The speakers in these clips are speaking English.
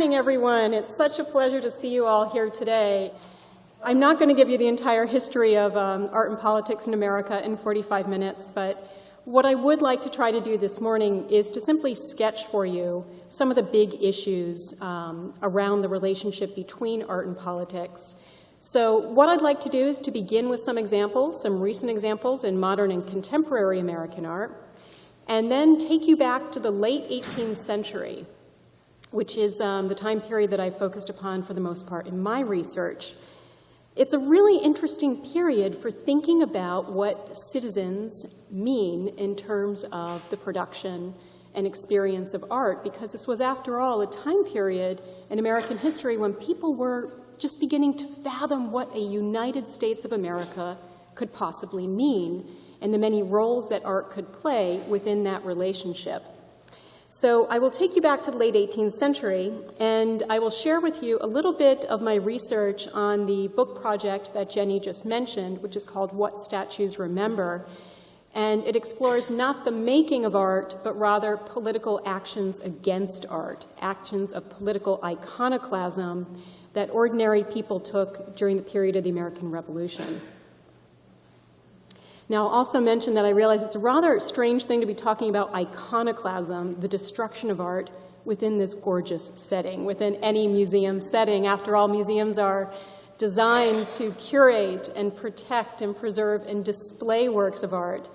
morning, everyone. It's such a pleasure to see you all here today. I'm not going to give you the entire history of art and politics in America in 45 minutes, but what I would like to try to do this morning is to simply sketch for you some of the big issues around the relationship between art and politics. So what I'd like to do is to begin with some examples, some recent examples in modern and contemporary American art, and then take you back to the late 18th century, which is the time period that I focused upon for the most part in my research. It's a really interesting period for thinking about what citizens mean in terms of the production and experience of art, because this was, after all, a time period in American history when people were just beginning to fathom what a United States of America could possibly mean and the many roles that art could play within that relationship. So I will take you back to the late 18th century, and I will share with you a little bit of my research on the book project that Jenny just mentioned, which is called What Statues Remember. And it explores not the making of art, but rather political actions against art, actions of political iconoclasm that ordinary people took during the period of the American Revolution. Now, I'll also mention that I realize it's a rather strange thing to be talking about iconoclasm, the destruction of art, within this gorgeous setting, within any museum setting. After all, museums are designed to curate and protect and preserve and display works of art.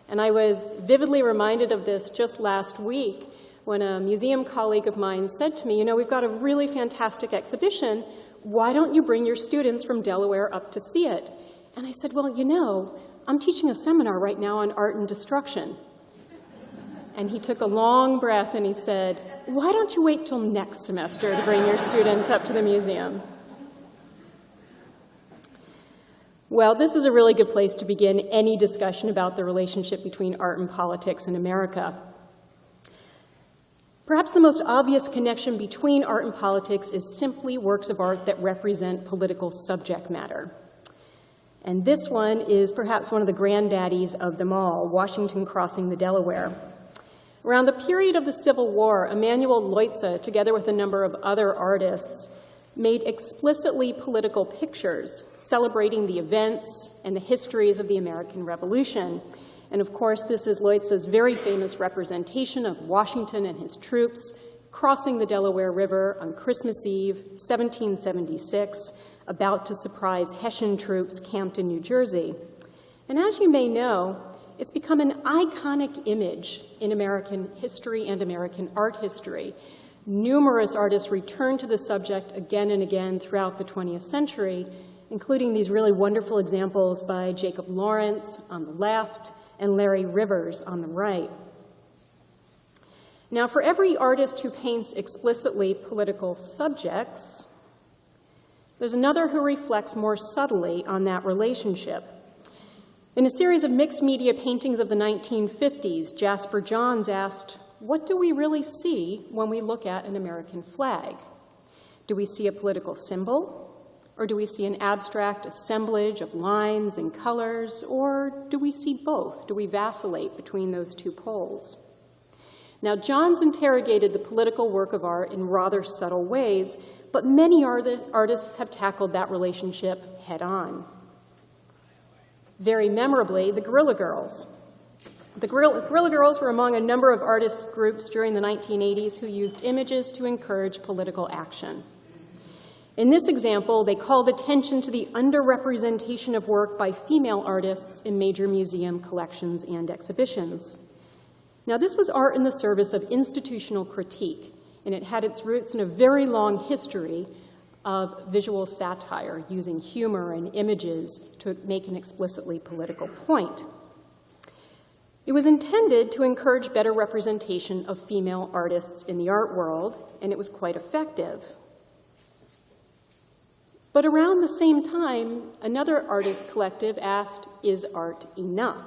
And I was vividly reminded of this just last week when a museum colleague of mine said to me, you know, we've got a really fantastic exhibition. Why don't you bring your students from Delaware up to see it? And I said, well, you know, I'm teaching a seminar right now on art and destruction. And he took a long breath and he said, why don't you wait till next semester to bring your students up to the museum? Well, this is a really good place to begin any discussion about the relationship between art and politics in America. Perhaps the most obvious connection between art and politics is simply works of art that represent political subject matter. And this one is perhaps one of the granddaddies of them all, Washington crossing the Delaware. Around the period of the Civil War, Emanuel Leutze, together with a number of other artists, made explicitly political pictures celebrating the events and the histories of the American Revolution. And of course, this is Leutze's very famous representation of Washington and his troops crossing the Delaware River on Christmas Eve, 1776, about to surprise Hessian troops camped in New Jersey. And as you may know, it's become an iconic image in American history and American art history. Numerous artists return to the subject again and again throughout the 20th century, including these really wonderful examples by Jacob Lawrence on the left and Larry Rivers on the right. Now, for every artist who paints explicitly political subjects, there's another who reflects more subtly on that relationship. In a series of mixed media paintings of the 1950s, Jasper Johns asked, what do we really see when we look at an American flag? Do we see a political symbol? Or do we see an abstract assemblage of lines and colors? Or do we see both? Do we vacillate between those two poles? Now, Johns interrogated the political work of art in rather subtle ways, but many artists have tackled that relationship head on. Very memorably, the Guerrilla Girls. The Guerrilla Girls were among a number of artist groups during the 1980s who used images to encourage political action. In this example, they called attention to the underrepresentation of work by female artists in major museum collections and exhibitions. Now, this was art in the service of institutional critique, and it had its roots in a very long history of visual satire, using humor and images to make an explicitly political point. It was intended to encourage better representation of female artists in the art world, and it was quite effective. But around the same time, another artist collective asked, is art enough?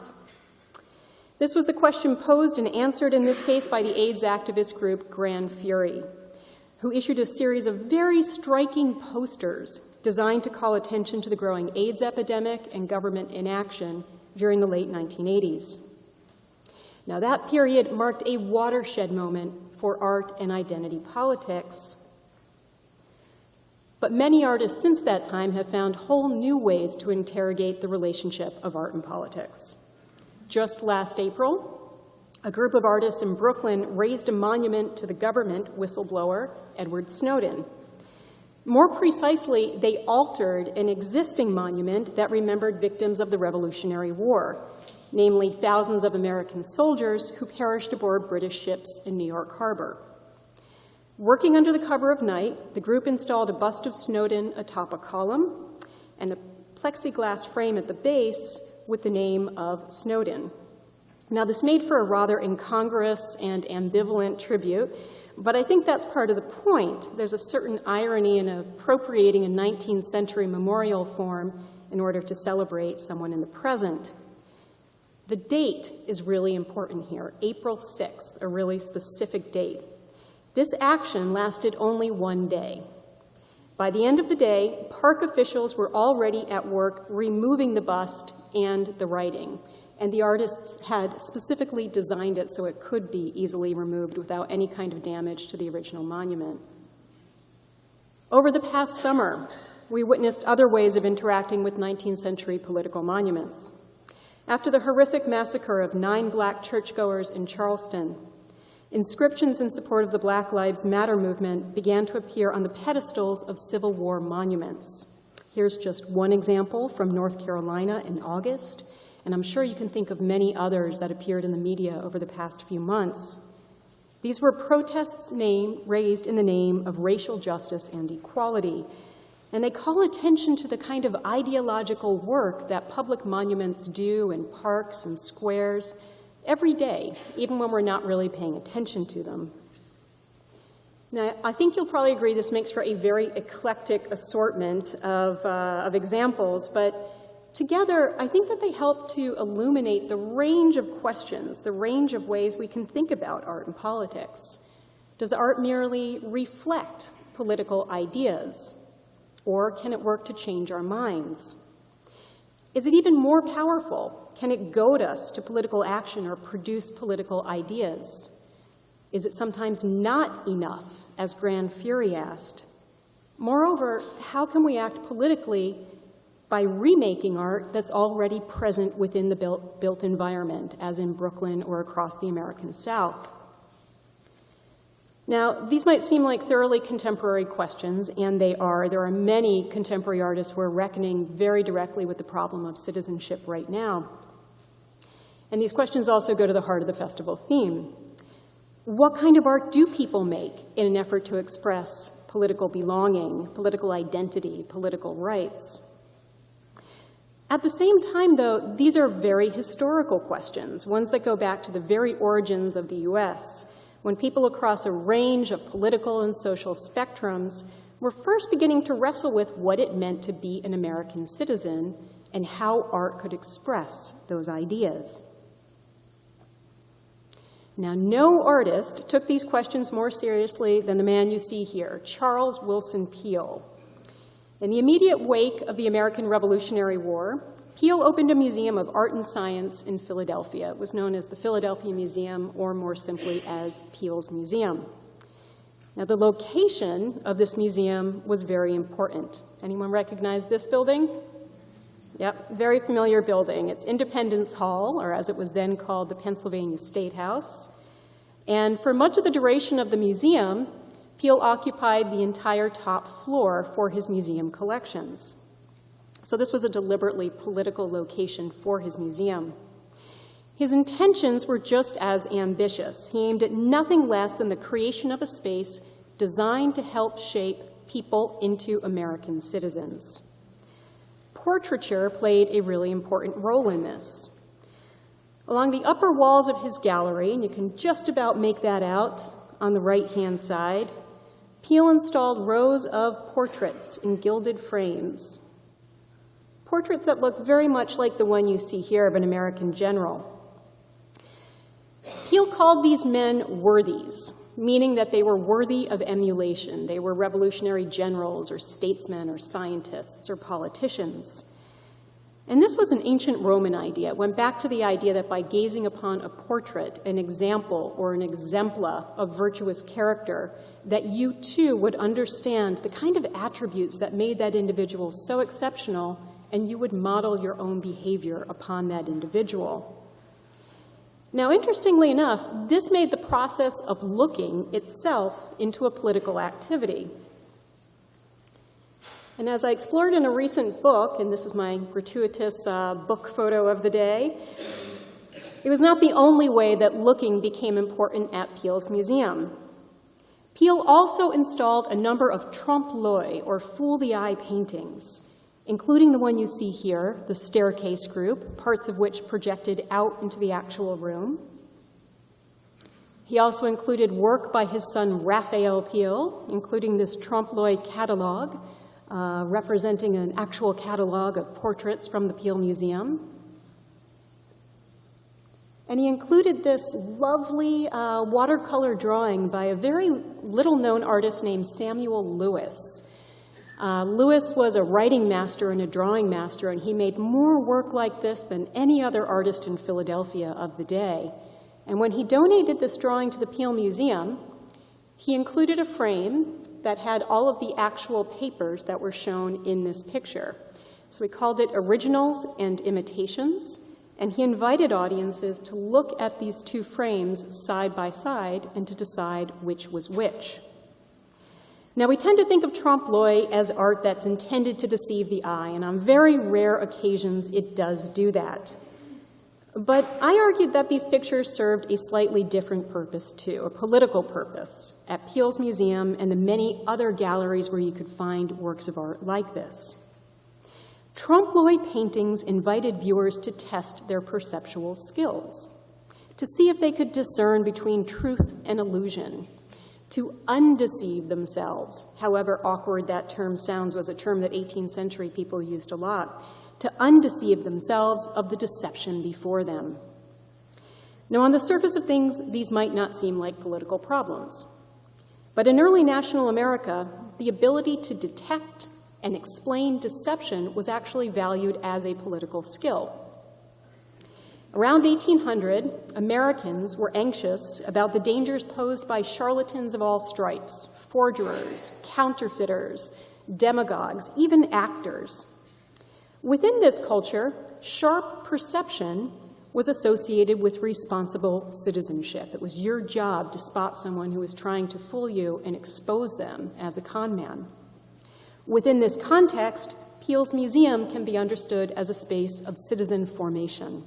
This was the question posed and answered in this case by the AIDS activist group Gran Fury, who issued a series of very striking posters designed to call attention to the growing AIDS epidemic and government inaction during the late 1980s. Now, that period marked a watershed moment for art and identity politics. But many artists since that time have found whole new ways to interrogate the relationship of art and politics. Just last April, a group of artists in Brooklyn raised a monument to the government whistleblower, Edward Snowden. More precisely, they altered an existing monument that remembered victims of the Revolutionary War, namely thousands of American soldiers who perished aboard British ships in New York Harbor. Working under the cover of night, the group installed a bust of Snowden atop a column and a plexiglass frame at the base with the name of Snowden. Now, this made for a rather incongruous and ambivalent tribute, but I think that's part of the point. There's a certain irony in appropriating a 19th century memorial form in order to celebrate someone in the present. The date is really important here, April 6th, a really specific date. This action lasted only one day. By the end of the day, park officials were already at work removing the bust and the writing, and the artists had specifically designed it so it could be easily removed without any kind of damage to the original monument. Over the past summer, we witnessed other ways of interacting with 19th century political monuments. After the horrific massacre of 9 black churchgoers in Charleston, inscriptions in support of the Black Lives Matter movement began to appear on the pedestals of Civil War monuments. Here's just one example from North Carolina in August, and I'm sure you can think of many others that appeared in the media over the past few months. These were protests raised in the name of racial justice and equality, and they call attention to the kind of ideological work that public monuments do in parks and squares every day, even when we're not really paying attention to them. Now, I think you'll probably agree this makes for a very eclectic assortment of examples, but together, I think that they help to illuminate the range of questions, the range of ways we can think about art and politics. Does art merely reflect political ideas, or can it work to change our minds? Is it even more powerful? Can it goad us to political action or produce political ideas? Is it sometimes not enough, as Gran Fury asked? Moreover, how can we act politically by remaking art that's already present within the built environment, as in Brooklyn or across the American South? Now, these might seem like thoroughly contemporary questions, and they are. There are many contemporary artists who are reckoning very directly with the problem of citizenship right now. And these questions also go to the heart of the festival theme. What kind of art do people make in an effort to express political belonging, political identity, political rights? At the same time, though, these are very historical questions, ones that go back to the very origins of the U.S., when people across a range of political and social spectrums were first beginning to wrestle with what it meant to be an American citizen and how art could express those ideas. Now, no artist took these questions more seriously than the man you see here, Charles Willson Peale. In the immediate wake of the American Revolutionary War, Peale opened a museum of art and science in Philadelphia. It was known as the Philadelphia Museum, or more simply as Peale's Museum. Now, the location of this museum was very important. Anyone recognize this building? Yep, very familiar building. It's Independence Hall, or as it was then called, the Pennsylvania State House. And for much of the duration of the museum, Peale occupied the entire top floor for his museum collections. So this was a deliberately political location for his museum. His intentions were just as ambitious. He aimed at nothing less than the creation of a space designed to help shape people into American citizens. Portraiture played a really important role in this. Along the upper walls of his gallery, and you can just about make that out on the right-hand side, Peale installed rows of portraits in gilded frames. Portraits that look very much like the one you see here of an American general. Peale called these men worthies, meaning that they were worthy of emulation. They were revolutionary generals or statesmen or scientists or politicians. And this was an ancient Roman idea. It went back to the idea that by gazing upon a portrait, an example, or an exempla of virtuous character, that you too would understand the kind of attributes that made that individual so exceptional, and you would model your own behavior upon that individual. Now, interestingly enough, this made the process of looking itself into a political activity. And as I explored in a recent book, and this is my gratuitous book photo of the day, it was not the only way that looking became important at Peale's museum. Peale also installed a number of trompe-l'oeil, or fool-the-eye paintings, including the one you see here, the staircase group, parts of which projected out into the actual room. He also included work by his son Raphael Peale, including this trompe-l'oeil catalog, representing an actual catalog of portraits from the Peale Museum. And he included this lovely watercolor drawing by a very little-known artist named Samuel Lewis. Lewis was a writing master and a drawing master, and he made more work like this than any other artist in Philadelphia of the day. And when he donated this drawing to the Peale Museum, he included a frame that had all of the actual papers that were shown in this picture. So he called it Originals and Imitations, and he invited audiences to look at these two frames side by side and to decide which was which. Now, we tend to think of trompe-l'oeil as art that's intended to deceive the eye, and on very rare occasions it does do that. But I argued that these pictures served a slightly different purpose too, a political purpose, at Peale's Museum and the many other galleries where you could find works of art like this. Trompe-l'oeil paintings invited viewers to test their perceptual skills, to see if they could discern between truth and illusion, to undeceive themselves, however awkward that term sounds, was a term that 18th century people used a lot, to undeceive themselves of the deception before them. Now, on the surface of things, these might not seem like political problems. But in early national America, the ability to detect and explain deception was actually valued as a political skill. Around 1800, Americans were anxious about the dangers posed by charlatans of all stripes, forgers, counterfeiters, demagogues, even actors. Within this culture, sharp perception was associated with responsible citizenship. It was your job to spot someone who was trying to fool you and expose them as a con man. Within this context, Peale's Museum can be understood as a space of citizen formation.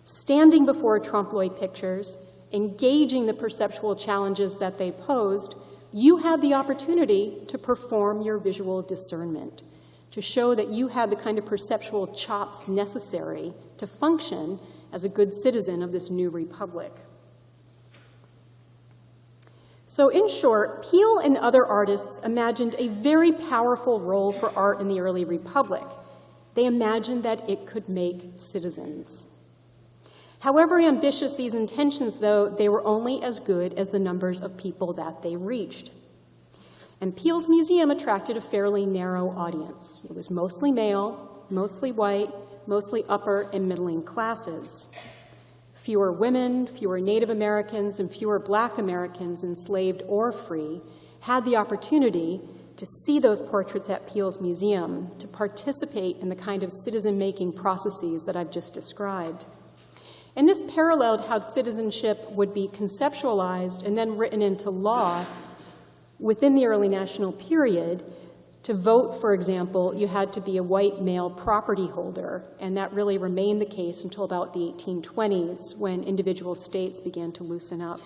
Standing before trompe-l'oeil pictures, engaging the perceptual challenges that they posed, you had the opportunity to perform your visual discernment, to show that you had the kind of perceptual chops necessary to function as a good citizen of this new republic. So in short, Peale and other artists imagined a very powerful role for art in the early republic. They imagined that it could make citizens. However ambitious these intentions, though, they were only as good as the numbers of people that they reached. And Peale's museum attracted a fairly narrow audience. It was mostly male, mostly white, mostly upper and middling classes. Fewer women, fewer Native Americans, and fewer Black Americans, enslaved or free, had the opportunity to see those portraits at Peale's museum, to participate in the kind of citizen-making processes that I've just described. And this paralleled how citizenship would be conceptualized and then written into law within the early national period. To vote, for example, you had to be a white male property holder, and that really remained the case until about the 1820s, when individual states began to loosen up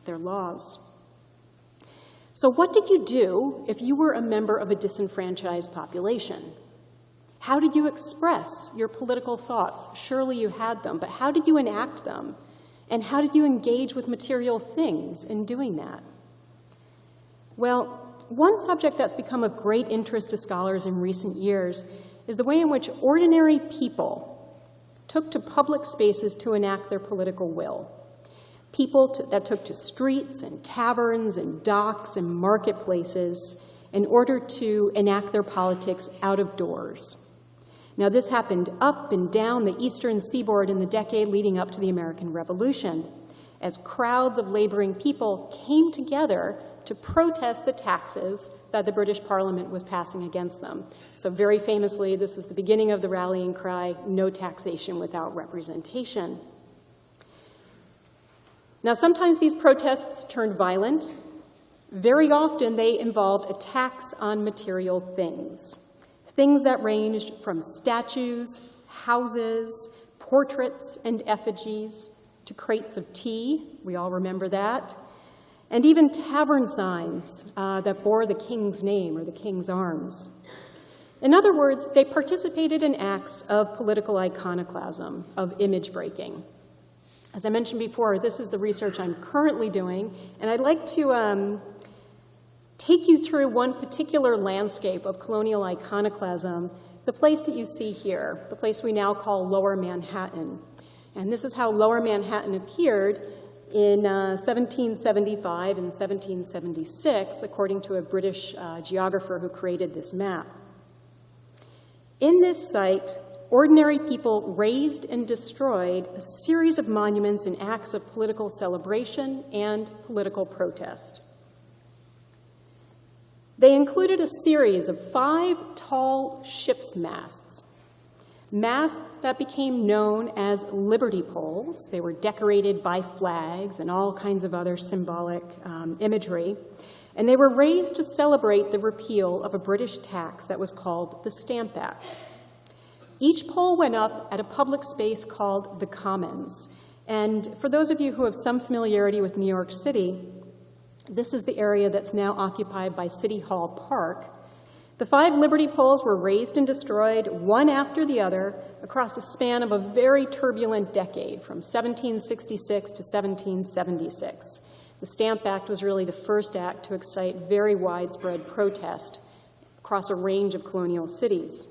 their laws. So what did you do if you were a member of a disenfranchised population? How did you express your political thoughts? Surely you had them, but how did you enact them? And how did you engage with material things in doing that? Well, one subject that's become of great interest to scholars in recent years is the way in which ordinary people took to public spaces to enact their political will. People that took to streets and taverns and docks and marketplaces in order to enact their politics out of doors. Now, this happened up and down the eastern seaboard in the decade leading up to the American Revolution, as crowds of laboring people came together to protest the taxes that the British Parliament was passing against them. So very famously, this is the beginning of the rallying cry, "No taxation without representation." Now, sometimes these protests turned violent. Very often, they involved attacks on material things, things that ranged from statues, houses, portraits, and effigies, to crates of tea, we all remember that, and even tavern signs that bore the king's name or the king's arms. In other words, they participated in acts of political iconoclasm, of image breaking. As I mentioned before, this is the research I'm currently doing, and I'd like to take you through one particular landscape of colonial iconoclasm, the place that you see here, the place we now call Lower Manhattan. And this is how Lower Manhattan appeared in 1775 and 1776, according to a British geographer who created this map. In this site, ordinary people raised and destroyed a series of monuments and acts of political celebration and political protest. They included a series of 5 tall ship's masts, masts that became known as liberty poles. They were decorated by flags and all kinds of other symbolic imagery, and they were raised to celebrate the repeal of a British tax that was called the Stamp Act. Each pole went up at a public space called the Commons, and for those of you who have some familiarity with New York City, this is the area that's now occupied by City Hall Park. The 5 liberty poles were raised and destroyed, one after the other, across the span of a very turbulent decade, from 1766 to 1776. The Stamp Act was really the first act to excite very widespread protest across a range of colonial cities.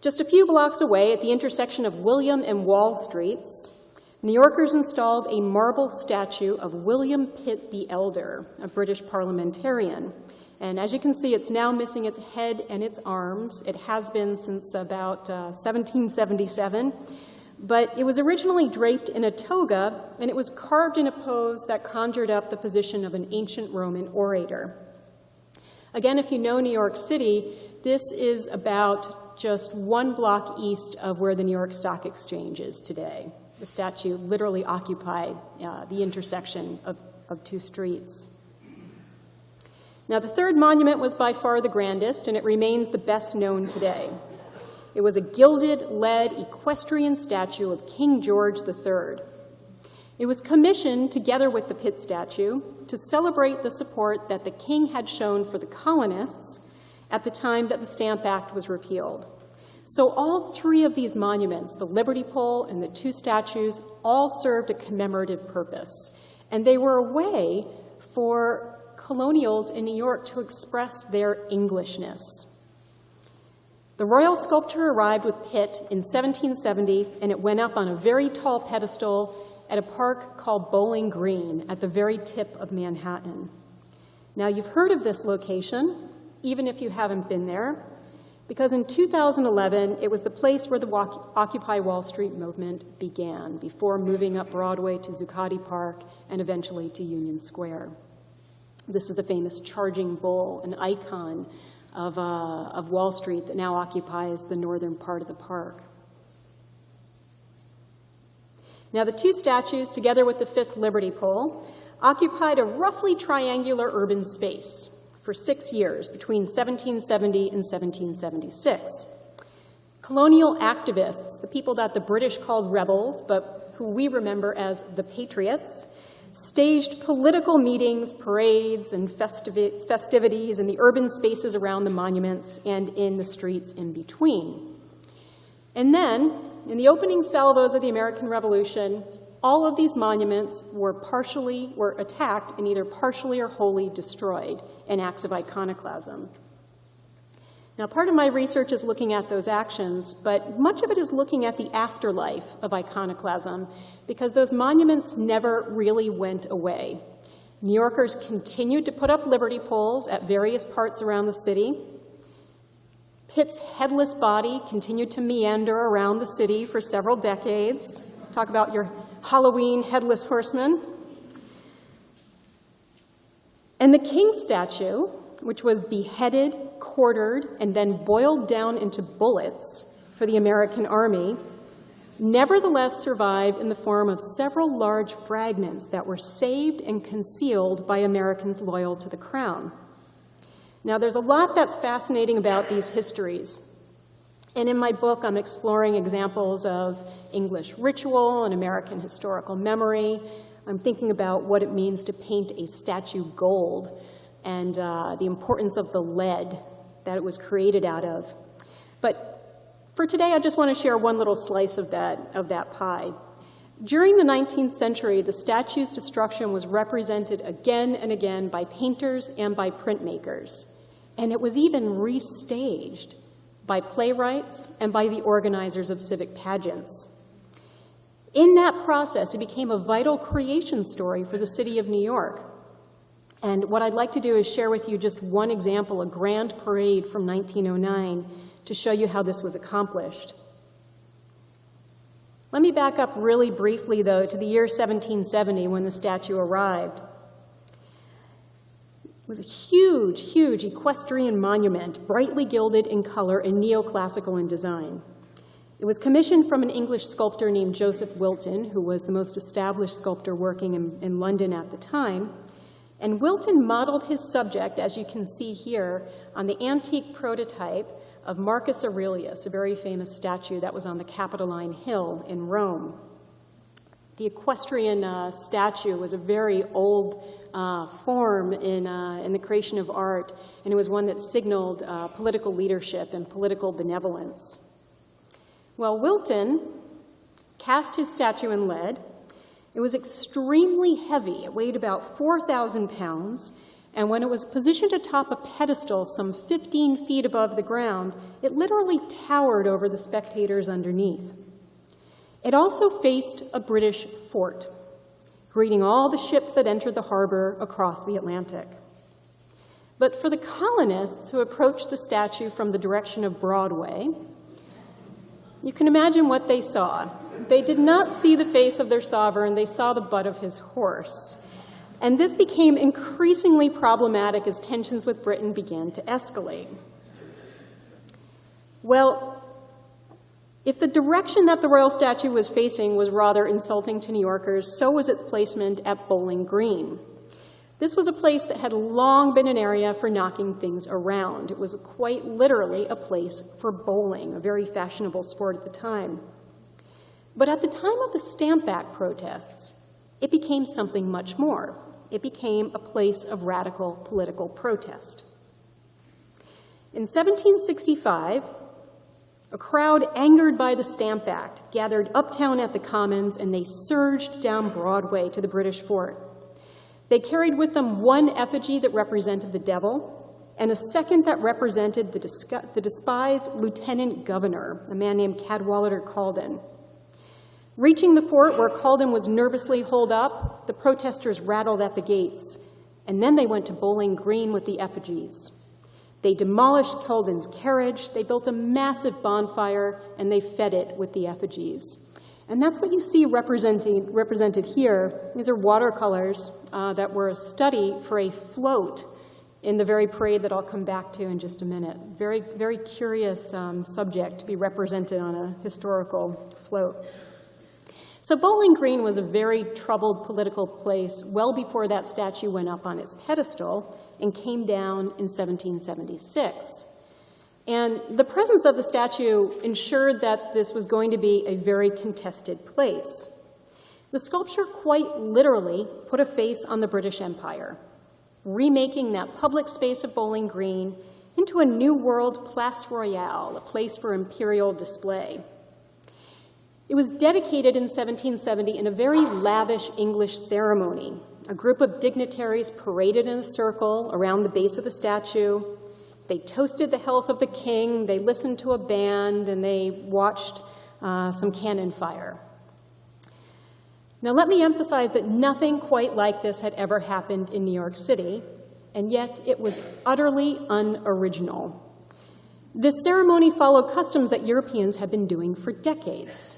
Just a few blocks away, at the intersection of William and Wall Streets, New Yorkers installed a marble statue of William Pitt the Elder, a British parliamentarian. And as you can see, it's now missing its head and its arms. It has been since about 1777. But it was originally draped in a toga, and it was carved in a pose that conjured up the position of an ancient Roman orator. Again, if you know New York City, this is about just 1 block east of where the New York Stock Exchange is today. The statue literally occupied the intersection of 2 streets. Now, the 3rd monument was by far the grandest, and it remains the best known today. It was a gilded lead equestrian statue of King George III. It was commissioned together with the Pitt statue to celebrate the support that the king had shown for the colonists at the time that the Stamp Act was repealed. So all 3 of these monuments, the Liberty Pole and the 2 statues, all served a commemorative purpose. And they were a way for colonials in New York to express their Englishness. The royal sculpture arrived with Pitt in 1770, and it went up on a very tall pedestal at a park called Bowling Green at the very tip of Manhattan. Now, you've heard of this location, even if you haven't been there, because in 2011, it was the place where the Occupy Wall Street movement began, before moving up Broadway to Zuccotti Park and eventually to Union Square. This is the famous charging bull, an icon of Wall Street that now occupies the northern part of the park. Now, the 2 statues, together with the 5th Liberty Pole, occupied a roughly triangular urban space for 6 years, between 1770 and 1776. Colonial activists, the people that the British called rebels, but who we remember as the Patriots, staged political meetings, parades, and festivities in the urban spaces around the monuments and in the streets in between. And then, in the opening salvos of the American Revolution, all of these monuments were attacked and either partially or wholly destroyed in acts of iconoclasm. Now, part of my research is looking at those actions, but much of it is looking at the afterlife of iconoclasm, because those monuments never really went away. New Yorkers continued to put up liberty poles at various parts around the city. Pitt's headless body continued to meander around the city for several decades. Talk about your Halloween headless horseman. And the king statue, which was beheaded, quartered, and then boiled down into bullets for the American army, nevertheless survived in the form of several large fragments that were saved and concealed by Americans loyal to the crown. Now, there's a lot that's fascinating about these histories. And in my book, I'm exploring examples of English ritual and American historical memory. I'm thinking about what it means to paint a statue gold and the importance of the lead that it was created out of. But for today, I just want to share one little slice of that pie. During the 19th century, the statue's destruction was represented again and again by painters and by printmakers, and it was even restaged by playwrights and by the organizers of civic pageants. In that process, it became a vital creation story for the city of New York. And what I'd like to do is share with you just one example, a grand parade from 1909, to show you how this was accomplished. Let me back up really briefly, though, to the year 1770 when the statue arrived. It was a huge, huge equestrian monument, brightly gilded in color and neoclassical in design. It was commissioned from an English sculptor named Joseph Wilton, who was the most established sculptor working in London at the time. And Wilton modeled his subject, as you can see here, on the antique prototype of Marcus Aurelius, a very famous statue that was on the Capitoline Hill in Rome. The equestrian statue was a very old form in the creation of art, and it was one that signaled political leadership and political benevolence. Well, Wilton cast his statue in lead. It was extremely heavy. It weighed about 4,000 pounds, and when it was positioned atop a pedestal some 15 feet above the ground, it literally towered over the spectators underneath. It also faced a British fort, greeting all the ships that entered the harbor across the Atlantic. But for the colonists who approached the statue from the direction of Broadway, you can imagine what they saw. They did not see the face of their sovereign, they saw the butt of his horse. And this became increasingly problematic as tensions with Britain began to escalate. Well, if the direction that the royal statue was facing was rather insulting to New Yorkers, so was its placement at Bowling Green. This was a place that had long been an area for knocking things around. It was quite literally a place for bowling, a very fashionable sport at the time. But at the time of the Stamp Act protests, it became something much more. It became a place of radical political protest. In 1765, a crowd angered by the Stamp Act gathered uptown at the Commons, and they surged down Broadway to the British fort. They carried with them one effigy that represented the devil and a second that represented the despised lieutenant governor, a man named Cadwallader Calden. Reaching the fort where Calden was nervously holed up, the protesters rattled at the gates, and then they went to Bowling Green with the effigies. They demolished Calden's carriage, they built a massive bonfire, and they fed it with the effigies. And that's what you see represented here. These are watercolors that were a study for a float in the very parade that I'll come back to in just a minute. Very, very curious subject to be represented on a historical float. So Bowling Green was a very troubled political place well before that statue went up on its pedestal and came down in 1776. And the presence of the statue ensured that this was going to be a very contested place. The sculpture quite literally put a face on the British Empire, remaking that public space of Bowling Green into a New World Place Royale, a place for imperial display. It was dedicated in 1770 in a very lavish English ceremony. A group of dignitaries paraded in a circle around the base of the statue. They toasted the health of the king, they listened to a band, and they watched some cannon fire. Now let me emphasize that nothing quite like this had ever happened in New York City, and yet it was utterly unoriginal. This ceremony followed customs that Europeans had been doing for decades.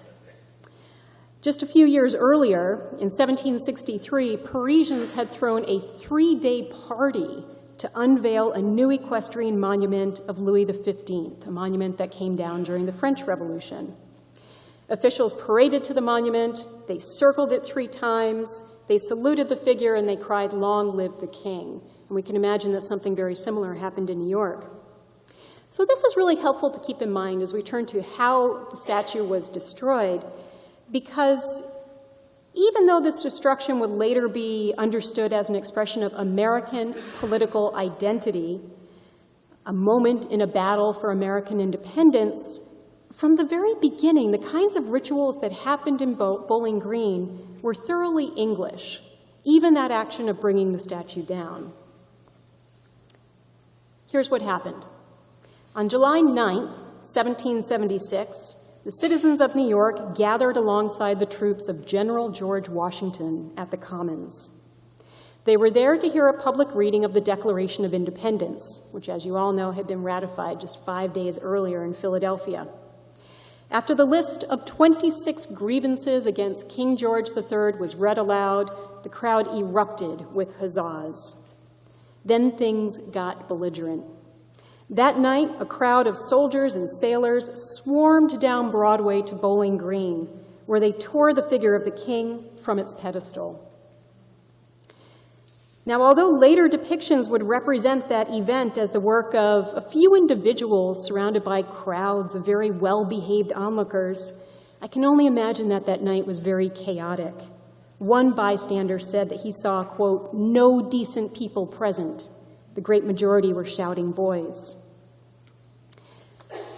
Just a few years earlier, in 1763, Parisians had thrown a 3-day party to unveil a new equestrian monument of Louis XV, a monument that came down during the French Revolution. Officials paraded to the monument, they circled it 3 times, they saluted the figure, and they cried, "Long live the king." And we can imagine that something very similar happened in New York. So this is really helpful to keep in mind as we turn to how the statue was destroyed, because even though this destruction would later be understood as an expression of American political identity, a moment in a battle for American independence, from the very beginning, the kinds of rituals that happened in Bowling Green were thoroughly English, even that action of bringing the statue down. Here's what happened. On July 9th, 1776, the citizens of New York gathered alongside the troops of General George Washington at the Commons. They were there to hear a public reading of the Declaration of Independence, which, as you all know, had been ratified just 5 days earlier in Philadelphia. After the list of 26 grievances against King George III was read aloud, the crowd erupted with huzzas. Then things got belligerent. That night, a crowd of soldiers and sailors swarmed down Broadway to Bowling Green, where they tore the figure of the king from its pedestal. Now, although later depictions would represent that event as the work of a few individuals surrounded by crowds of very well-behaved onlookers, I can only imagine that that night was very chaotic. One bystander said that he saw, quote, "no decent people present." The great majority were shouting boys.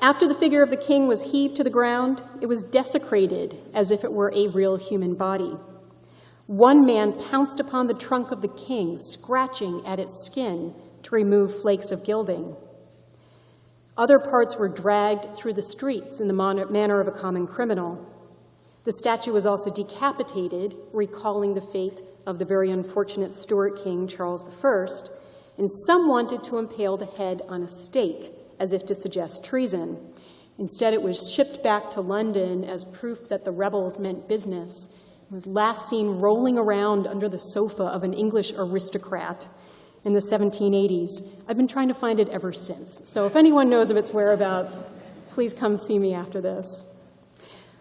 After the figure of the king was heaved to the ground, it was desecrated as if it were a real human body. One man pounced upon the trunk of the king, scratching at its skin to remove flakes of gilding. Other parts were dragged through the streets in the manner of a common criminal. The statue was also decapitated, recalling the fate of the very unfortunate Stuart king, Charles I, and some wanted to impale the head on a stake, as if to suggest treason. Instead, it was shipped back to London as proof that the rebels meant business. It was last seen rolling around under the sofa of an English aristocrat in the 1780s. I've been trying to find it ever since. So if anyone knows of its whereabouts, please come see me after this.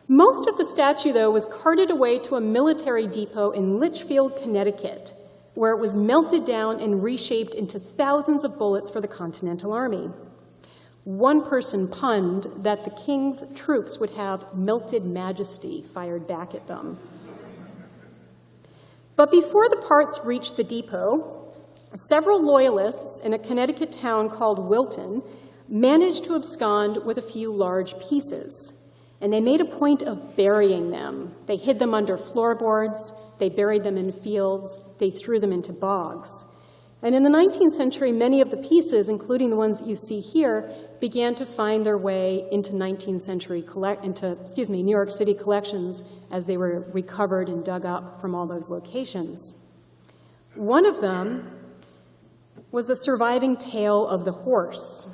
Most of the statue, though, was carted away to a military depot in Litchfield, Connecticut, where it was melted down and reshaped into thousands of bullets for the Continental Army. One person punned that the king's troops would have melted majesty fired back at them. But before the parts reached the depot, several loyalists in a Connecticut town called Wilton managed to abscond with a few large pieces, and they made a point of burying them. They hid them under floorboards, they buried them in fields, they threw them into bogs. And in the 19th century, many of the pieces, including the ones that you see here, began to find their way into New York City collections as they were recovered and dug up from all those locations. One of them was the surviving tail of the horse.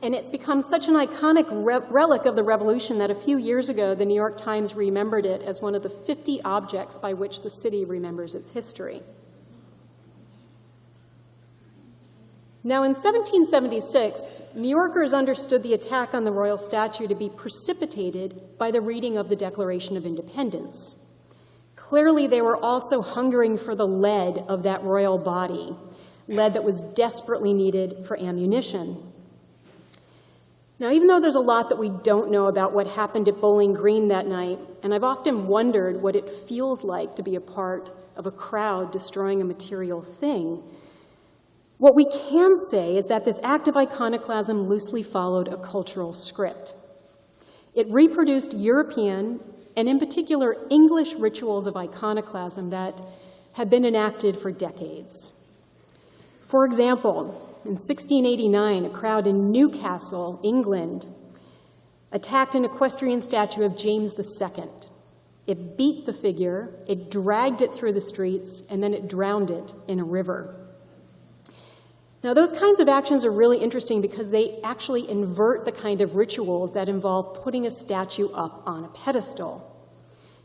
And it's become such an iconic relic of the revolution that a few years ago, the New York Times remembered it as one of the 50 objects by which the city remembers its history. Now, in 1776, New Yorkers understood the attack on the royal statue to be precipitated by the reading of the Declaration of Independence. Clearly, they were also hungering for the lead of that royal body, lead that was desperately needed for ammunition. Now, even though there's a lot that we don't know about what happened at Bowling Green that night, and I've often wondered what it feels like to be a part of a crowd destroying a material thing, what we can say is that this act of iconoclasm loosely followed a cultural script. It reproduced European, and in particular English, rituals of iconoclasm that had been enacted for decades. For example, in 1689, a crowd in Newcastle, England, attacked an equestrian statue of James II. It beat the figure, it dragged it through the streets, and then it drowned it in a river. Now, those kinds of actions are really interesting because they actually invert the kind of rituals that involve putting a statue up on a pedestal.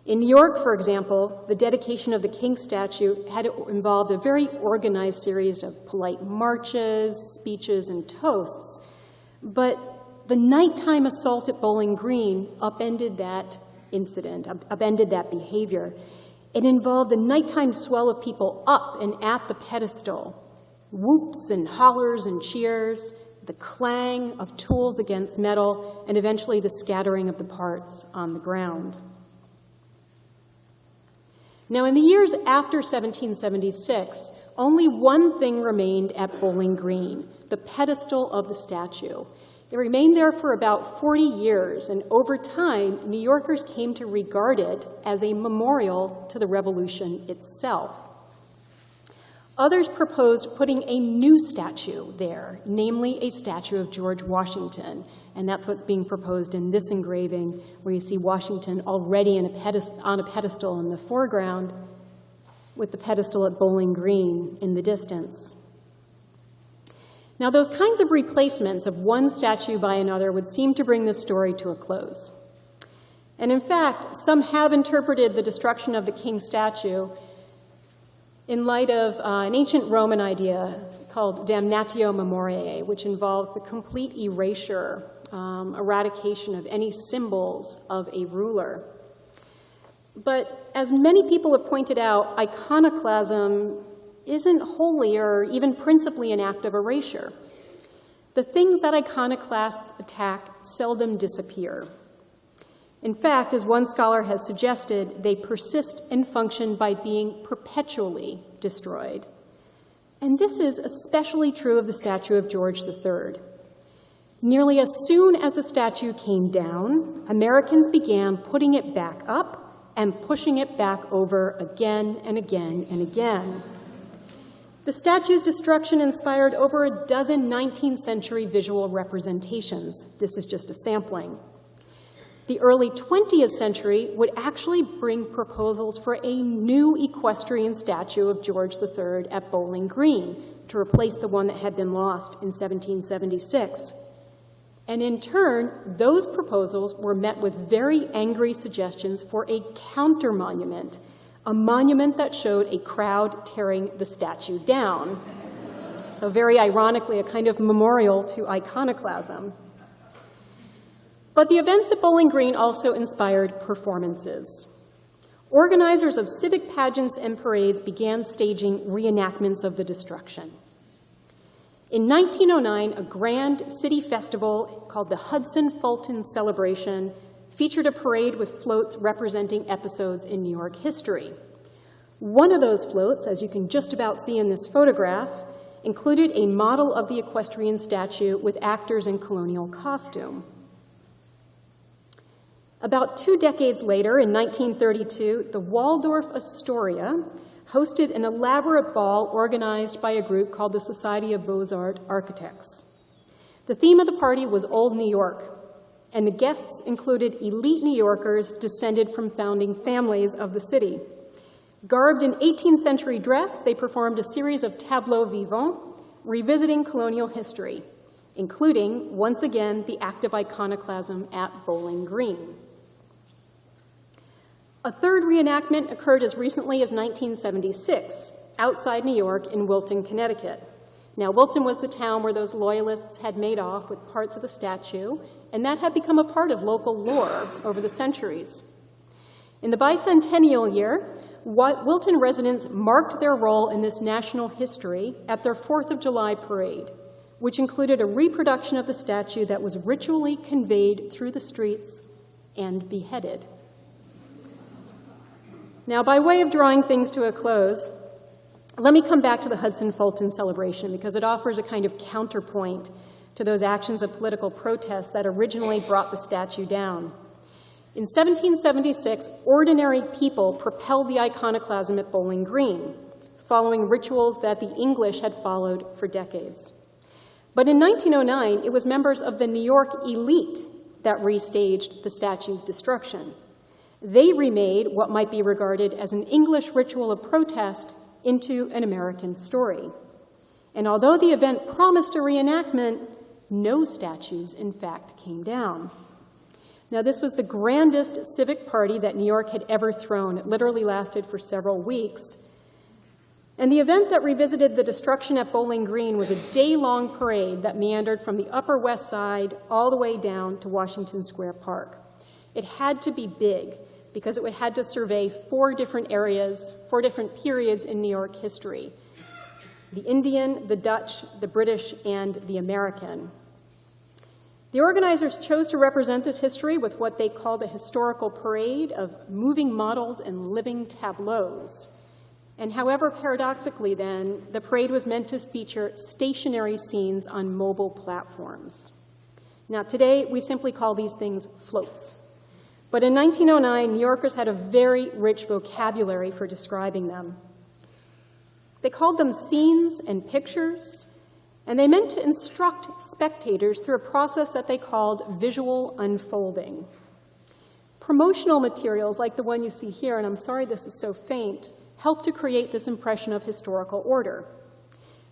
In New York, for example, the dedication of the King statue had involved a very organized series of polite marches, speeches, and toasts. But the nighttime assault at Bowling Green upended that incident, upended that behavior. It involved a nighttime swell of people up and at the pedestal, whoops and hollers and cheers, the clang of tools against metal, and eventually the scattering of the parts on the ground. Now, in the years after 1776, only one thing remained at Bowling Green, the pedestal of the statue. It remained there for about 40 years, and over time, New Yorkers came to regard it as a memorial to the Revolution itself. Others proposed putting a new statue there, namely a statue of George Washington, and that's what's being proposed in this engraving, where you see Washington already on a pedestal in the foreground, with the pedestal at Bowling Green in the distance. Now, those kinds of replacements of one statue by another would seem to bring this story to a close. And in fact, some have interpreted the destruction of the King statue in light of an ancient Roman idea called damnatio memoriae, which involves the complete erasure, eradication of any symbols of a ruler. But as many people have pointed out, iconoclasm isn't wholly or even principally an act of erasure. The things that iconoclasts attack seldom disappear. In fact, as one scholar has suggested, they persist and function by being perpetually destroyed. And this is especially true of the statue of George III. Nearly as soon as the statue came down, Americans began putting it back up and pushing it back over again and again and again. The statue's destruction inspired over a dozen 19th century visual representations. This is just a sampling. The early 20th century would actually bring proposals for a new equestrian statue of George III at Bowling Green to replace the one that had been lost in 1776. And in turn, those proposals were met with very angry suggestions for a counter-monument, a monument that showed a crowd tearing the statue down. So very ironically, a kind of memorial to iconoclasm. But the events at Bowling Green also inspired performances. Organizers of civic pageants and parades began staging reenactments of the destruction. In 1909, a grand city festival called the Hudson Fulton Celebration featured a parade with floats representing episodes in New York history. One of those floats, as you can just about see in this photograph, included a model of the equestrian statue with actors in colonial costume. About 2 decades later, in 1932, the Waldorf Astoria hosted an elaborate ball organized by a group called the Society of Beaux-Arts Architects. The theme of the party was Old New York, and the guests included elite New Yorkers descended from founding families of the city. Garbed in 18th century dress, they performed a series of tableaux vivants, revisiting colonial history, including, once again, the act of iconoclasm at Bowling Green. A third reenactment occurred as recently as 1976, outside New York in Wilton, Connecticut. Now, Wilton was the town where those loyalists had made off with parts of the statue, and that had become a part of local lore over the centuries. In the bicentennial year, Wilton residents marked their role in this national history at their 4th of July parade, which included a reproduction of the statue that was ritually conveyed through the streets and beheaded. Now, by way of drawing things to a close, let me come back to the Hudson Fulton celebration because it offers a kind of counterpoint to those actions of political protest that originally brought the statue down. In 1776, ordinary people propelled the iconoclasm at Bowling Green, following rituals that the English had followed for decades. But in 1909, it was members of the New York elite that restaged the statue's destruction. They remade what might be regarded as an English ritual of protest into an American story. And although the event promised a reenactment, no statues, in fact, came down. Now, this was the grandest civic party that New York had ever thrown. It literally lasted for several weeks. And the event that revisited the destruction at Bowling Green was a day-long parade that meandered from the Upper West Side all the way down to Washington Square Park. It had to be big because it had to survey 4 different areas, 4 different periods in New York history: the Indian, the Dutch, the British, and the American. The organizers chose to represent this history with what they called a historical parade of moving models and living tableaus. And however, paradoxically then, the parade was meant to feature stationary scenes on mobile platforms. Now, today, we simply call these things floats. But in 1909, New Yorkers had a very rich vocabulary for describing them. They called them scenes and pictures, and they meant to instruct spectators through a process that they called visual unfolding. Promotional materials like the one you see here, and I'm sorry this is so faint, helped to create this impression of historical order.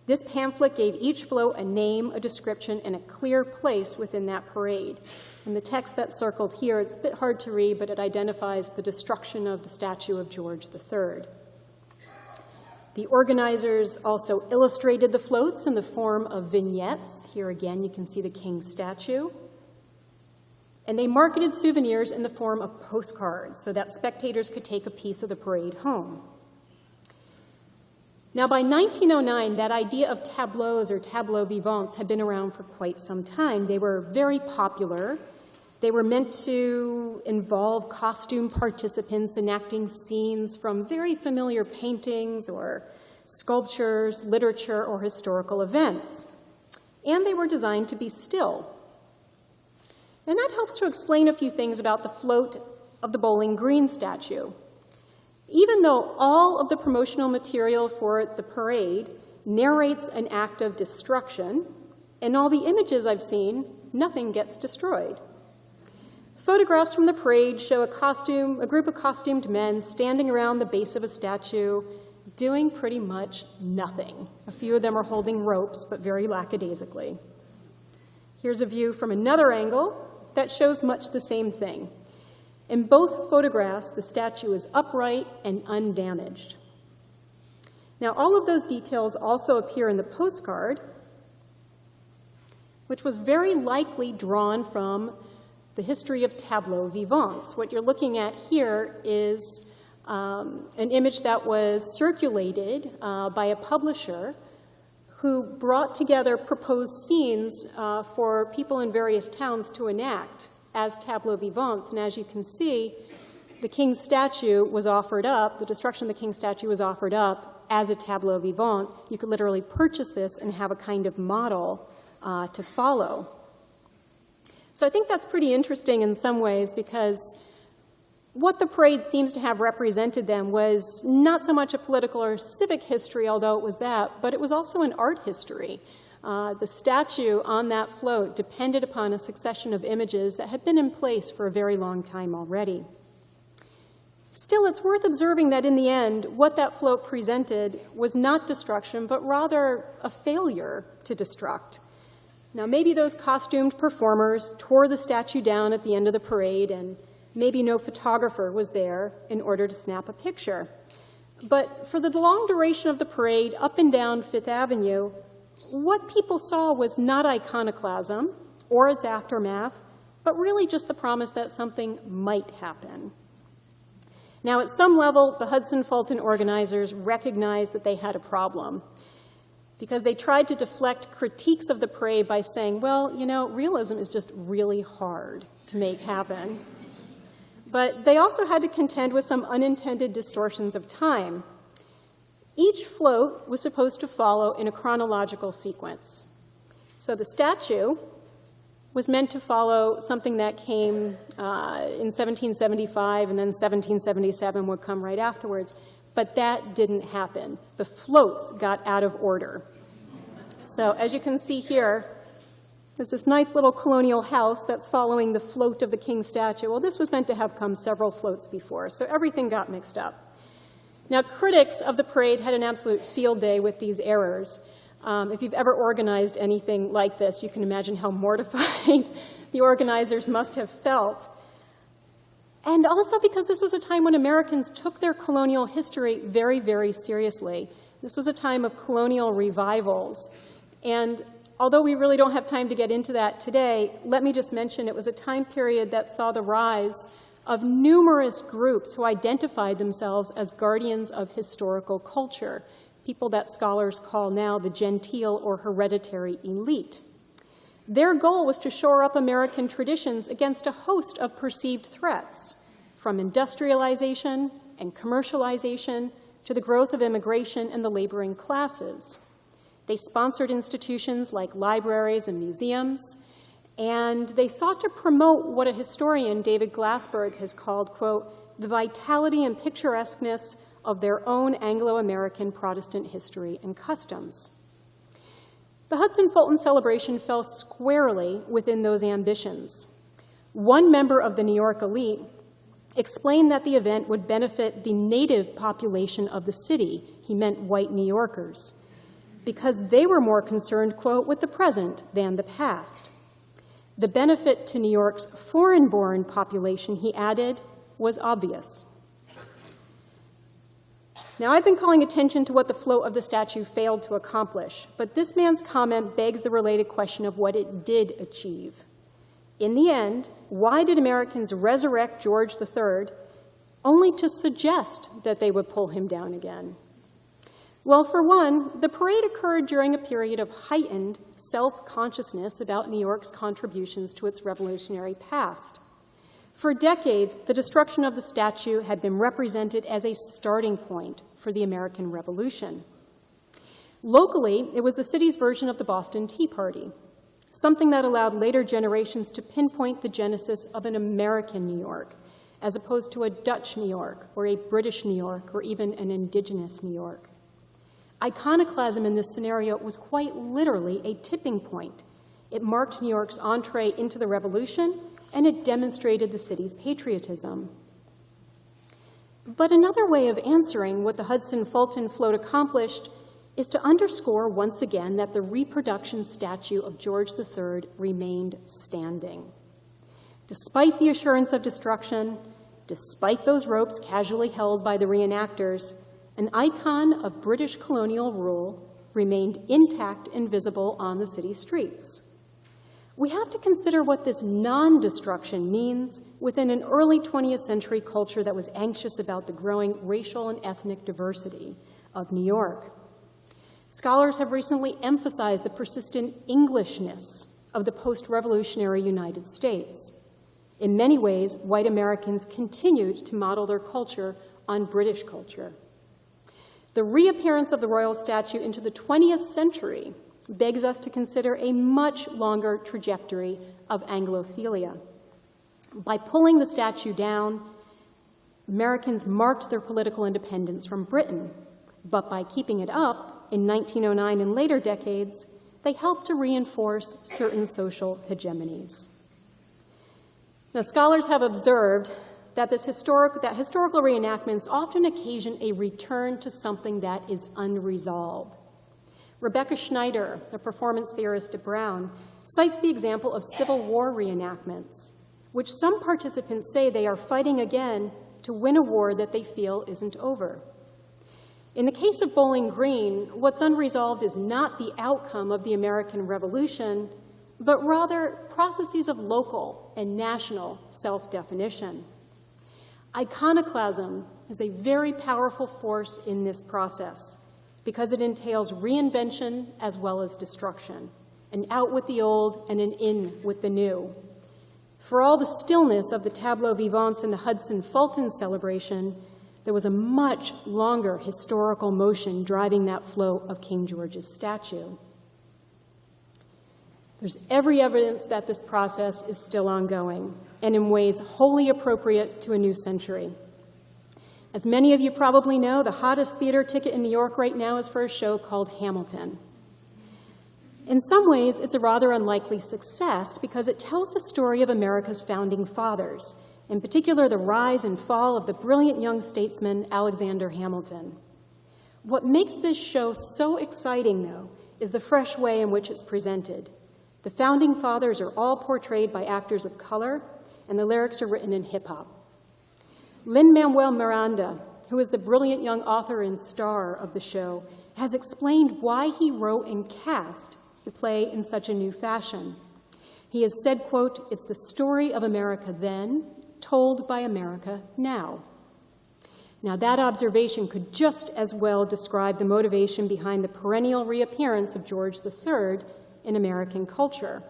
This pamphlet gave each float a name, a description, and a clear place within that parade. And the text that's circled here, it's a bit hard to read, but it identifies the destruction of the statue of George III. The organizers also illustrated the floats in the form of vignettes. Here again, you can see the King statue. And they marketed souvenirs in the form of postcards so that spectators could take a piece of the parade home. Now, by 1909, that idea of tableaus or tableaux vivants had been around for quite some time. They were very popular. They were meant to involve costume participants enacting scenes from very familiar paintings or sculptures, literature, or historical events. And they were designed to be still. And that helps to explain a few things about the float of the Bowling Green statue. Even though all of the promotional material for the parade narrates an act of destruction, in all the images I've seen, nothing gets destroyed. Photographs from the parade show a group of costumed men standing around the base of a statue, doing pretty much nothing. A few of them are holding ropes, but very lackadaisically. Here's a view from another angle that shows much the same thing. In both photographs, the statue is upright and undamaged. Now, all of those details also appear in the postcard, which was very likely drawn from the history of tableaux vivants. What you're looking at here is an image that was circulated by a publisher who brought together proposed scenes for people in various towns to enact as tableaux vivants. And as you can see, the King's statue was offered up, the destruction of the King's statue was offered up as a tableau vivant. You could literally purchase this and have a kind of model to follow. So I think that's pretty interesting in some ways because what the parade seems to have represented then was not so much a political or civic history, although it was that, but it was also an art history. The statue on that float depended upon a succession of images that had been in place for a very long time already. Still, it's worth observing that in the end, what that float presented was not destruction, but rather a failure to destruct. Now, maybe those costumed performers tore the statue down at the end of the parade, and maybe no photographer was there in order to snap a picture. But for the long duration of the parade, up and down Fifth Avenue, what people saw was not iconoclasm or its aftermath, but really just the promise that something might happen. Now, at some level, the Hudson Fulton organizers recognized that they had a problem, because they tried to deflect critiques of the parade by saying, well, you know, realism is just really hard to make happen. But they also had to contend with some unintended distortions of time. Each float was supposed to follow in a chronological sequence. So the statue was meant to follow something that came in 1775, and then 1777 would come right afterwards. But that didn't happen. The floats got out of order. So as you can see here, there's this nice little colonial house that's following the float of the King statue. Well, this was meant to have come several floats before, so everything got mixed up. Now, critics of the parade had an absolute field day with these errors. If you've ever organized anything like this, you can imagine how mortified the organizers must have felt. And also because this was a time when Americans took their colonial history very, very seriously. This was a time of colonial revivals. And although we really don't have time to get into that today, let me just mention it was a time period that saw the rise of numerous groups who identified themselves as guardians of historical culture, people that scholars call now the genteel or hereditary elite. Their goal was to shore up American traditions against a host of perceived threats, from industrialization and commercialization to the growth of immigration and the laboring classes. They sponsored institutions like libraries and museums, and they sought to promote what a historian, David Glassberg, has called, quote, the vitality and picturesqueness of their own Anglo-American Protestant history and customs. The Hudson-Fulton celebration fell squarely within those ambitions. One member of the New York elite explained that the event would benefit the native population of the city, he meant white New Yorkers, because they were more concerned, quote, with the present than the past. The benefit to New York's foreign-born population, he added, was obvious. Now, I've been calling attention to what the float of the statue failed to accomplish, but this man's comment begs the related question of what it did achieve. In the end, why did Americans resurrect George III only to suggest that they would pull him down again? Well, for one, the parade occurred during a period of heightened self-consciousness about New York's contributions to its revolutionary past. For decades, the destruction of the statue had been represented as a starting point for the American Revolution. Locally, it was the city's version of the Boston Tea Party, something that allowed later generations to pinpoint the genesis of an American New York, as opposed to a Dutch New York, or a British New York, or even an indigenous New York. Iconoclasm in this scenario was quite literally a tipping point. It marked New York's entree into the Revolution, and it demonstrated the city's patriotism. But another way of answering what the Hudson-Fulton float accomplished is to underscore once again that the reproduction statue of George III remained standing. Despite the assurance of destruction, despite those ropes casually held by the reenactors, an icon of British colonial rule remained intact and visible on the city streets. We have to consider what this non-destruction means within an early 20th century culture that was anxious about the growing racial and ethnic diversity of New York. Scholars have recently emphasized the persistent Englishness of the post-revolutionary United States. In many ways, white Americans continued to model their culture on British culture. The reappearance of the royal statue into the 20th century begs us to consider a much longer trajectory of Anglophilia. By pulling the statue down, Americans marked their political independence from Britain, but by keeping it up in 1909 and later decades, they helped to reinforce certain social hegemonies. Now, scholars have observed that historical reenactments often occasion a return to something that is unresolved. Rebecca Schneider, the performance theorist at Brown, cites the example of Civil War reenactments, which some participants say they are fighting again to win a war that they feel isn't over. In the case of Bowling Green, what's unresolved is not the outcome of the American Revolution, but rather processes of local and national self-definition. Iconoclasm is a very powerful force in this process because it entails reinvention as well as destruction, an out with the old and an in with the new. For all the stillness of the tableau vivants in the Hudson-Fulton celebration, there was a much longer historical motion driving that flow of King George's statue. There's every evidence that this process is still ongoing, and in ways wholly appropriate to a new century. As many of you probably know, the hottest theater ticket in New York right now is for a show called Hamilton. In some ways, it's a rather unlikely success because it tells the story of America's founding fathers, in particular the rise and fall of the brilliant young statesman Alexander Hamilton. What makes this show so exciting, though, is the fresh way in which it's presented. The founding fathers are all portrayed by actors of color, and the lyrics are written in hip-hop. Lin-Manuel Miranda, who is the brilliant young author and star of the show, has explained why he wrote and cast the play in such a new fashion. He has said, quote, "It's the story of America then, told by America now." Now, that observation could just as well describe the motivation behind the perennial reappearance of George III in American culture.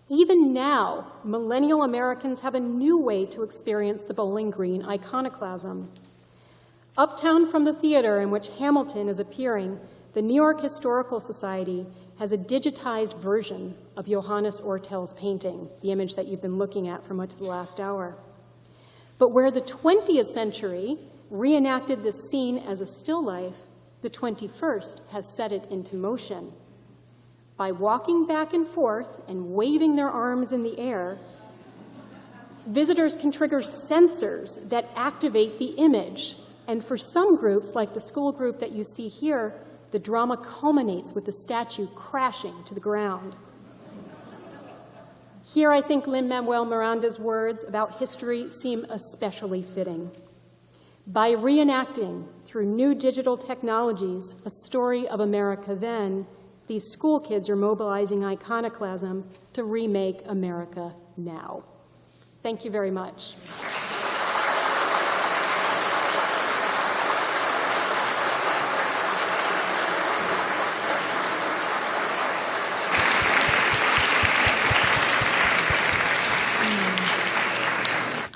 Even now, millennial Americans have a new way to experience the Bowling Green iconoclasm. Uptown from the theater in which Hamilton is appearing, the New York Historical Society has a digitized version of Johannes Ortel's painting, the image that you've been looking at for much of the last hour. But where the 20th century reenacted this scene as a still life, the 21st has set it into motion. By walking back and forth and waving their arms in the air, visitors can trigger sensors that activate the image. And for some groups, like the school group that you see here, the drama culminates with the statue crashing to the ground. Here, I think Lin-Manuel Miranda's words about history seem especially fitting. By reenacting, through new digital technologies, a story of America then, these school kids are mobilizing iconoclasm to remake America now. Thank you very much.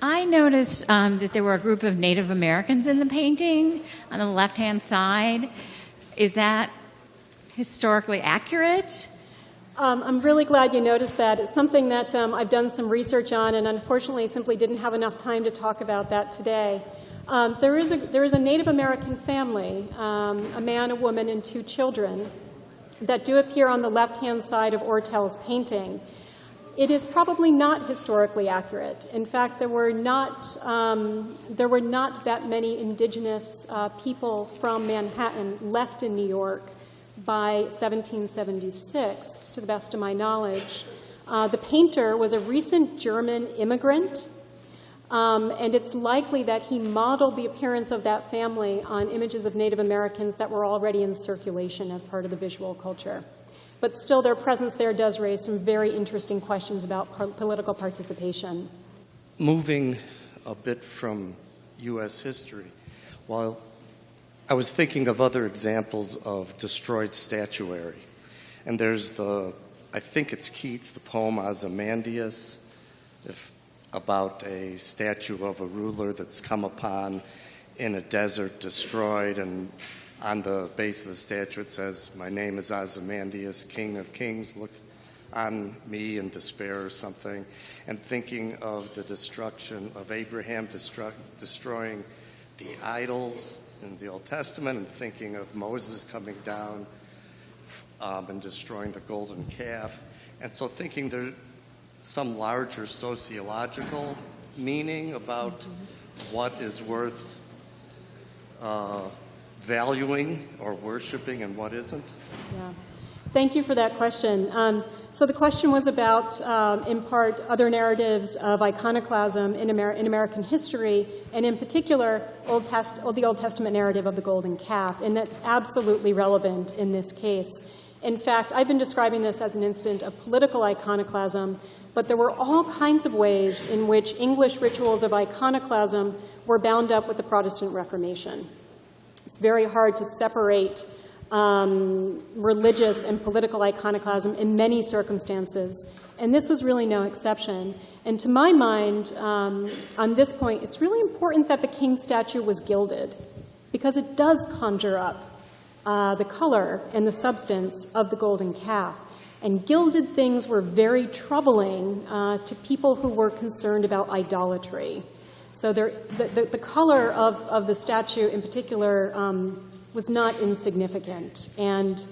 I noticed that there were a group of Native Americans in the painting on the left-hand side. Is that historically accurate? I'm really glad you noticed that. It's something that I've done some research on, and unfortunately simply didn't have enough time to talk about that today. There is a Native American family, a man, a woman, and 2 children, that do appear on the left-hand side of Ortel's painting. It is probably not historically accurate. In fact, there were not that many indigenous people from Manhattan left in New York by 1776, to the best of my knowledge. The painter was a recent German immigrant, and it's likely that he modeled the appearance of that family on images of Native Americans that were already in circulation as part of the visual culture. But still, their presence there does raise some very interesting questions about political participation. Moving a bit from U.S. history, while I was thinking of other examples of destroyed statuary, and there's I think it's Keats, the poem Ozymandias, about a statue of a ruler that's come upon in a desert, destroyed, and on the base of the statue it says, "My name is Ozymandias, King of Kings, look on me in despair," or something, and thinking of the destruction of Abraham destroying the idols in the Old Testament, and thinking of Moses coming down and destroying the golden calf. And so thinking there's some larger sociological meaning about what is worth valuing or worshiping and what isn't? Yeah. Thank you for that question. So the question was about, in part, other narratives of iconoclasm in American history, and in particular, the Old Testament narrative of the golden calf, and that's absolutely relevant in this case. In fact, I've been describing this as an incident of political iconoclasm, but there were all kinds of ways in which English rituals of iconoclasm were bound up with the Protestant Reformation. It's very hard to separate religious and political iconoclasm in many circumstances, and this was really no exception. And to my mind, on this point, it's really important that the king statue was gilded, because it does conjure up the color and the substance of the golden calf. And gilded things were very troubling to people who were concerned about idolatry. So the color of the statue in particular was not insignificant. And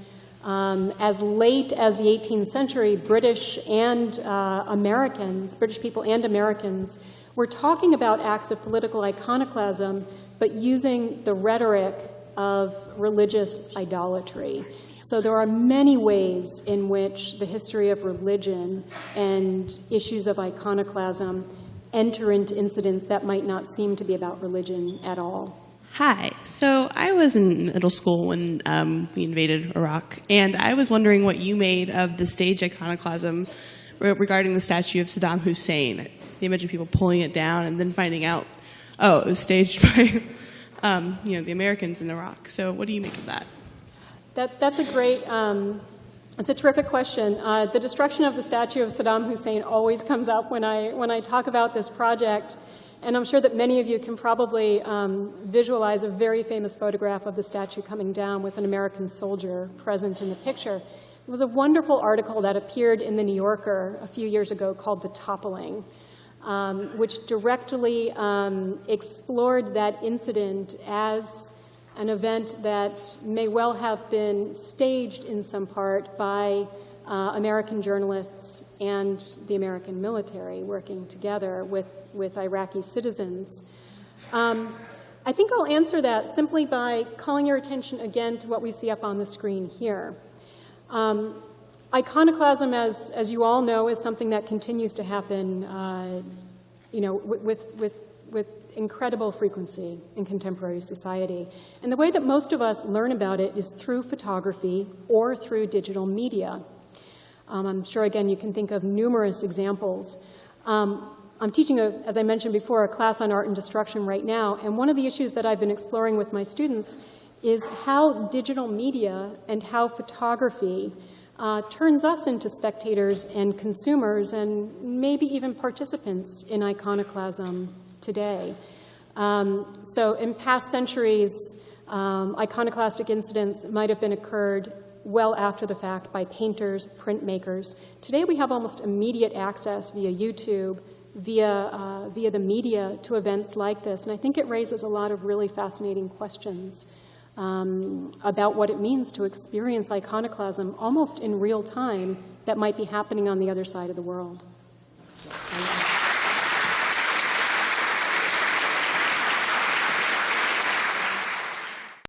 as late as the 18th century, British people and Americans were talking about acts of political iconoclasm, but using the rhetoric of religious idolatry. So there are many ways in which the history of religion and issues of iconoclasm enter into incidents that might not seem to be about religion at all. Hi. So I was in middle school when we invaded Iraq, and I was wondering what you made of the stage iconoclasm regarding the statue of Saddam Hussein. The image of people pulling it down and then finding out, oh, it was staged by the Americans in Iraq. So what do you make of that? That's a great, it's a terrific question. The destruction of the statue of Saddam Hussein always comes up when I talk about this project, and I'm sure that many of you can probably visualize a very famous photograph of the statue coming down with an American soldier present in the picture. It was a wonderful article that appeared in the New Yorker a few years ago called The Toppling, which directly explored that incident as an event that may well have been staged in some part by American journalists and the American military working together with Iraqi citizens. I think I'll answer that simply by calling your attention again to what we see up on the screen here. Iconoclasm, as you all know, is something that continues to happen with incredible frequency in contemporary society. And the way that most of us learn about it is through photography or through digital media. I'm sure, again, you can think of numerous examples. I'm teaching, as I mentioned before, a class on art and destruction right now, and one of the issues that I've been exploring with my students is how digital media and how photography turns us into spectators and consumers and maybe even participants in iconoclasm today. So in past centuries, iconoclastic incidents might have been occurred well after the fact by painters, printmakers. Today we have almost immediate access via YouTube, via the media to events like this, and I think it raises a lot of really fascinating questions about what it means to experience iconoclasm almost in real time that might be happening on the other side of the world.